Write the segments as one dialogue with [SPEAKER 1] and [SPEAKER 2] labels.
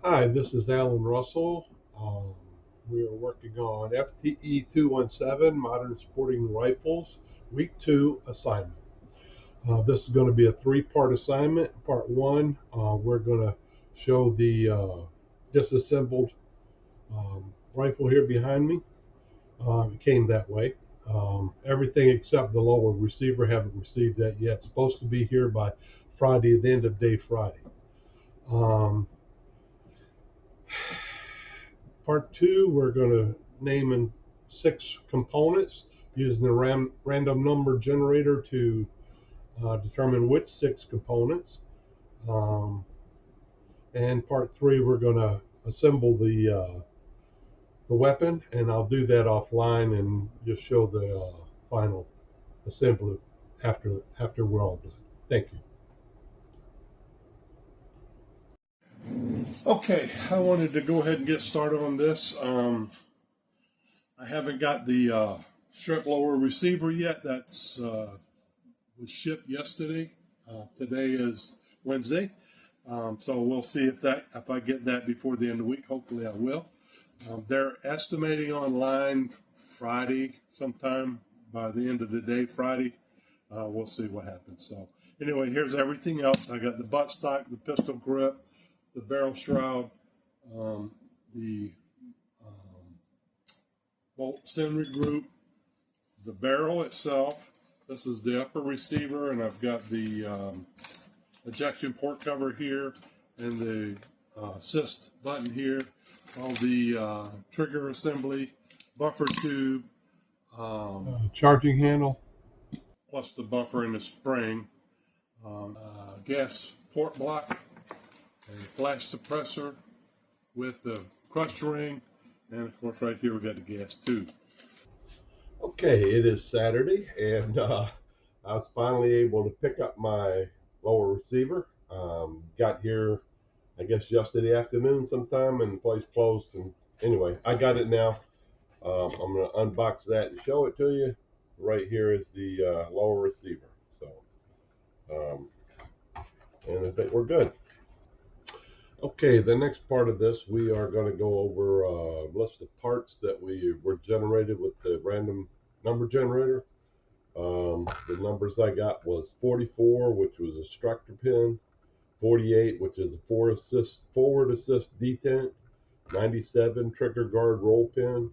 [SPEAKER 1] Hi, this is Alan Russell. Um, we are working on FTE 217 Modern Sporting Rifles, Week 2 assignment. This is going to be a three-part assignment. Part 1, we're going to show the disassembled rifle here behind me. It came that way. Everything except the lower receiver haven't received that yet. It's supposed to be here by Friday, the end of day Friday. Um, Part 2, we're going to name in 6 components using the random number generator to determine which 6 components. Um, and part 3, we're going to assemble the weapon, and I'll do that offline and just show the final assembly after we're all done. Thank you. Okay, I wanted to go ahead and get started on this. I haven't got the strip lower receiver yet. That's was shipped yesterday. Today is Wednesday, so we'll see if I get that before the end of the week. Hopefully, I will. They're estimating online Friday sometime by the end of the day. Friday, we'll see what happens. So anyway, here's everything else. I got the buttstock, the pistol grip, the barrel shroud, the bolt centering group, the barrel itself. This is the upper receiver, and I've got the ejection port cover here and the assist button here. All the trigger assembly, buffer tube, charging handle, plus the buffer and the spring, gas port block, a flash suppressor with the crush ring, and of course right here we got the gas tube. Okay, it is Saturday, and I was finally able to pick up my lower receiver. Got here, I guess, yesterday afternoon sometime, and the place closed. And anyway, I got it now. I'm going to unbox that and show it to you. Right here is the lower receiver. So, um, and I think we're good. Okay, the next part of this, we are going to go over a list of parts that were generated with the random number generator. The numbers I got was 44, which was a extractor pin, 48, which is a forward assist detent, 97 trigger guard roll pin,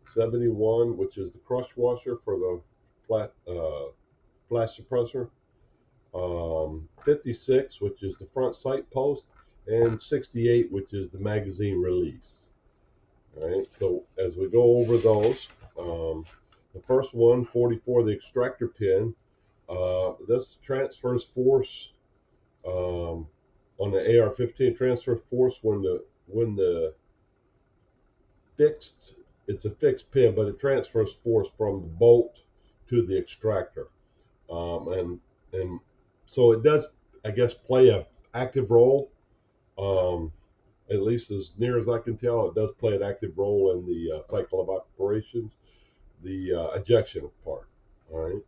[SPEAKER 1] 71, which is the crush washer for the flash suppressor, 56, which is the front sight post, and 68, which is the magazine release. All right, so as we go over those, the first one, 44, the extractor pin, this transfers force on the AR-15, transfer force when the fixed, it's a fixed pin, but it transfers force from the bolt to the extractor, and so it does, I guess, play a active role. At least as near as I can tell, it does play an active role in the cycle of operations, the ejection part. All right.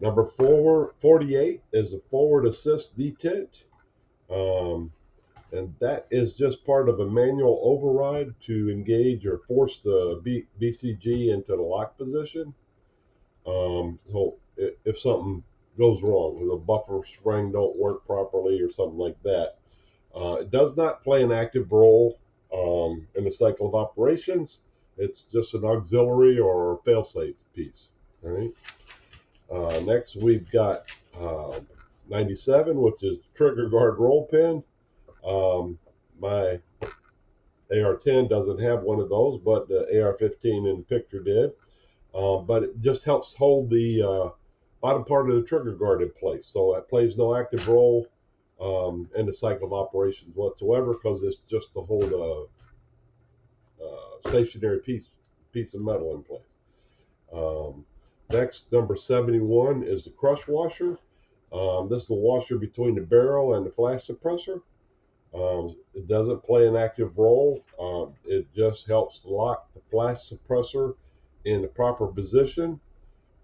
[SPEAKER 1] Number 48 is the forward assist detent. And that is just part of a manual override to engage or force the BCG into the lock position. So if something goes wrong, the buffer spring don't work properly or something like that, it does not play an active role in the cycle of operations. It's just an auxiliary or fail-safe piece. All right. Next, we've got 97, which is trigger guard roll pin. My AR-10 doesn't have one of those, but the AR-15 in the picture did. But it just helps hold the bottom part of the trigger guard in place. So it plays no active role in the cycle of operations whatsoever, because it's just to hold a stationary piece of metal in place. Next, number 71 is the crush washer. This is the washer between the barrel and the flash suppressor. It doesn't play an active role. It just helps lock the flash suppressor in the proper position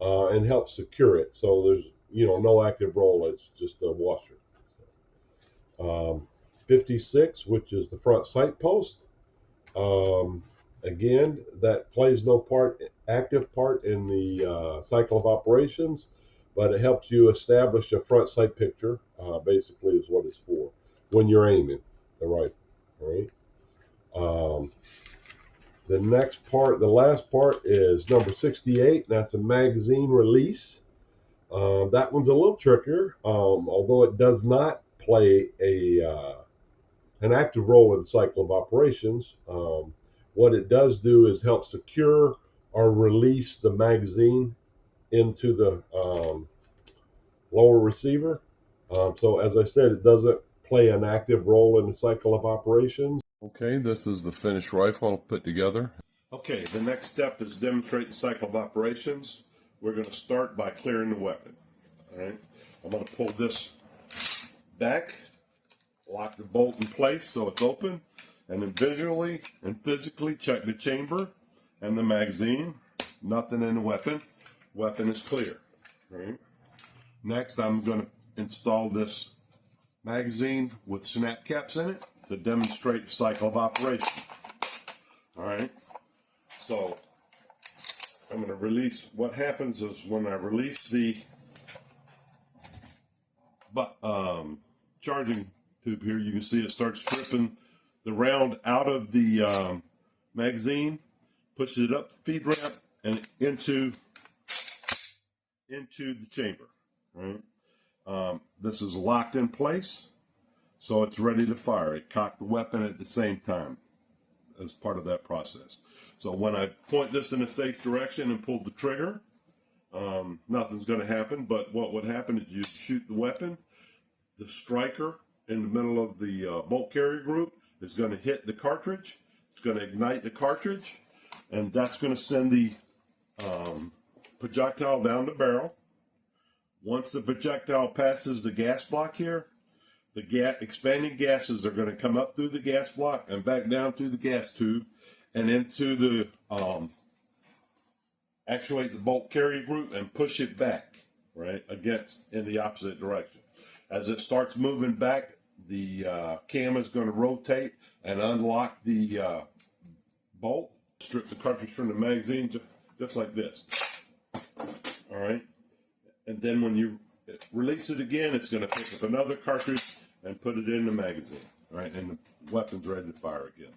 [SPEAKER 1] and helps secure it. So there's no active role. It's just a washer.
[SPEAKER 2] 56, which is the front sight post. Again, that plays no active part in the cycle of operations, but it helps you establish a front sight picture, basically is what it's for, when you're aiming the rifle, all right? The next part, the last part is number 68, and that's a magazine release. That one's a little trickier, although it does not play an active role in the cycle of operations. What it does do is help secure or release the magazine into the lower receiver. So as I said, it doesn't play an active role in the cycle of operations.
[SPEAKER 1] Okay, this is the finished rifle I'll put together. Okay, the next step is demonstrating cycle of operations. We're going to start by clearing the weapon. All right, I'm going to pull this back, lock the bolt in place so it's open, and then visually and physically check the chamber and the magazine. Nothing in the weapon. Weapon is clear. All right. Next, I'm going to install this magazine with snap caps in it to demonstrate the cycle of operation. All right. So I'm going to release. What happens is when I release the charging tube here, you can see it starts stripping the round out of the magazine, pushes it up the feed ramp and into the chamber. Right. This is locked in place, so it's ready to fire. It cocked the weapon at the same time as part of that process. So when I point this in a safe direction and pull the trigger, nothing's going to happen. But what would happen is you shoot the weapon, the striker in the middle of the bolt carrier group is going to hit the cartridge. It's going to ignite the cartridge, and that's going to send the projectile down the barrel. Once the projectile passes the gas block here, the expanding gases are going to come up through the gas block and back down through the gas tube and into the actuate the bolt carrier group and push it back, right, against in the opposite direction. As it starts moving back, the cam is going to rotate and unlock the bolt, strip the cartridge from the magazine just like this. All right. And then when you release it again, it's going to pick up another cartridge and put it in the magazine. All right, and the weapon's ready to fire again.